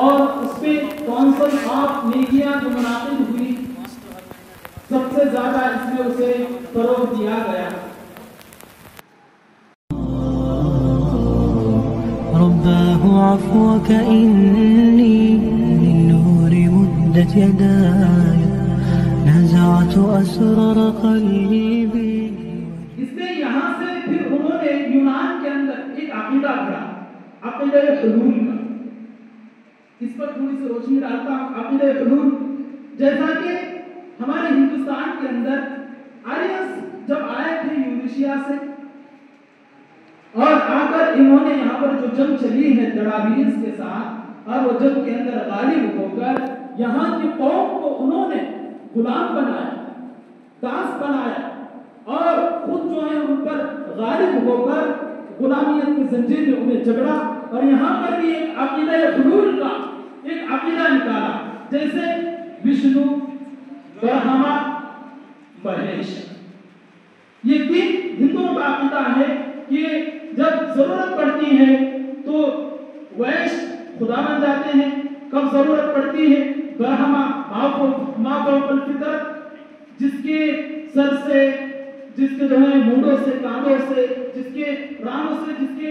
اور اس پہ council of نیکیاں جو منعقد ہوئی سب سے زیادہ اس میں اسے فروغ دیا گیا. رباه عفوك إني للنور مدت يداي نزعت أسرار قلبي. اس نے یہاں سے پھر انہوں نے یونان کے اندر ایک عقیدہ گھڑا، عقیدہ حلول کا. اس پر تھوڑی سی روشنی ڈالتا ہوں. عقیدہ حلول جیسا کہ ہمارے ہندوستان کے اندر آریس جب آئے تھے یونیشیا سے اور آ کر انہوں نے یہاں پر جو جنگ چلی ہے دراویز کے ساتھ اور وہ جنگ کے اندر غالب ہو کر یہاں کی قوم کو انہوں نے غلام بنایا، داس بنایا اور خود جو ہے ان پر غالب ہو کر غلامیت کی زنجیر میں انہیں جگڑا. اور یہاں پر بھی ایک عقیدہ حلول کا ایک عقیدہ نکالا، جیسے وشنو، برہما، مہیش. یہ تین ہندوؤں کا عقیدہ ہے کہ جب ضرورت پڑتی ہے تو ویش خدا بن جاتے ہیں، کب ضرورت پڑتی ہے برہما ماں فوق الفطرت، جس کے سر سے، جس کے جو ہے مونڈوں سے، کانوں سے، جس کے رانوں سے، جس کے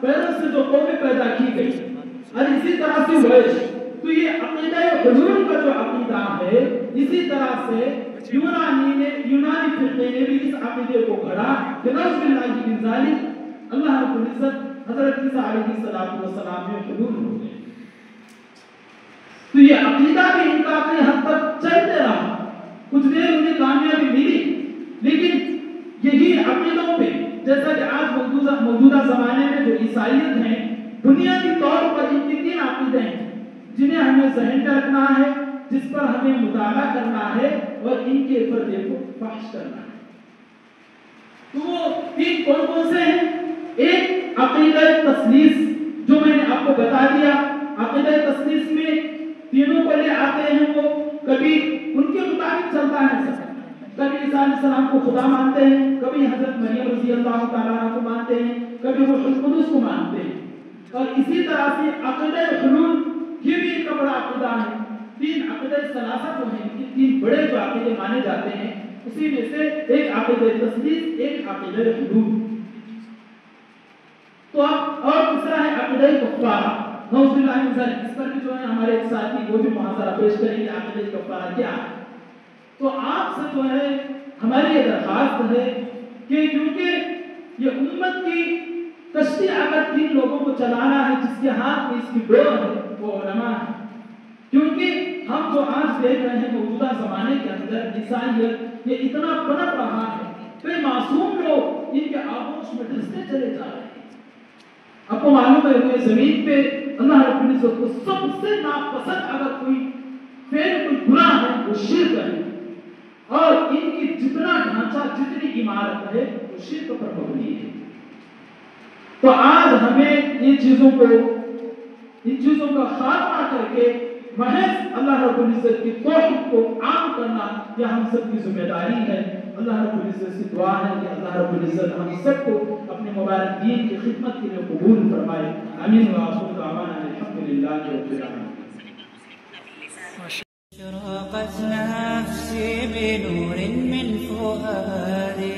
پیروں سے جو قومیں پیدا کی گئی. اور اسی طرح سے ویش. تو یہ عقیدہ حلول کا جو عقیدہ ہے، اسی طرح سے یونانی فرقے نے بھی اس عقیدے کو گھڑا کہ نعوذ باللہ من ذالک اللہ رب العزت حضرت عیسیٰ علیہ السلام میں حلول ہو گئے. تو یہ عقیدہ بھی ان کا اپنے حد تک چلتے رہا، کچھ دیر انہیں کامیابی ملی، لیکن یہی عقیدوں پہ جیسا کہ آج موجودہ زمانے میں جو عیسائیت ہیں، بنیادی طور پر ان کی تین عقیدے ہیں جنہیں ہمیں ذہن میں رکھنا ہے، جس پر ہمیں مطالعہ کرنا ہے اور ان کے پردے کو فحش کرنا ہے. تو وہ تین کون کون سے ہیں؟ ایک عقیدہ تثلیث جو میں نے آپ کو بتا دیا. عقیدہ تثلیث میں تینوں کو لے آتے ہیں، وہ کبھی ان کے مطابق چلتا ہے سب. کبھی عیسیٰ علیہ السلام کو خدا مانتے ہیں، کبھی حضرت مریم رضی اللہ تعالیٰ عنہ کو مانتے ہیں، کبھی روح القدس کو مانتے ہیں. اور اسی طرح سے عقیدہ حلول یہ بھی ایک بڑا عقیدہ ہے. تین عقیدہ ثلاثہ جو ہیں، یہ تین بڑے جو عقیدے مانے جاتے ہیں، اسی میں سے ایک عقیدہ تثلیث، ایک عقیدہ حلول. تو اب اور دوسرا ہے عقیدہ کفارہ. نعوذ باللہ من ذالک. اس پر بھی جو ہے ہمارے ایک ساتھی وہ بھی محاضرہ پیش کریں گے عقیدہ کفارہ کیا ہے. تو آپ سے جو ہے ہماری یہ درخواست ہے کہ کیونکہ یہ امت کی کشتی اگر تین لوگوں کو چلانا ہے جس کے ہاتھ میں اس کی ڈور ہے وہ علماء ہے. کیونکہ ہم جو آج دیکھ رہے ہیں موجودہ زمانے کے اندر عیسائیت یہ اتنا پنپ رہا ہے کہ معصوم لوگ ان کے آغوش میں دھستے چلے جا رہے ہیں. آپ کو معلوم ہے کہ زمین پہ اللہ رب العزت کو سب سے ناپسند اگر کوئی فعل کوئی گناہ ہے وہ شرک ہے. اور ان کی جتنا ڈھانچہ جتنی عمارت ہے وہ شرک پر مبنی ہے. تو آج ہمیں ان چیزوں کا خاتمہ کر کے محض اللہ رب العزت کی توحید کو عام کرنا یہ ہم سب کی ذمہ داری ہے. اللہ رب العزت سے دعا ہے کہ اللہ رب العزت ہم سب کو اپنے مبارک دین کی خدمت کے لیے قبول فرمائے. آمین و آخر دعوانا الحمدللہ رب العالمین. اشرقت نفسي بنور من فؤادي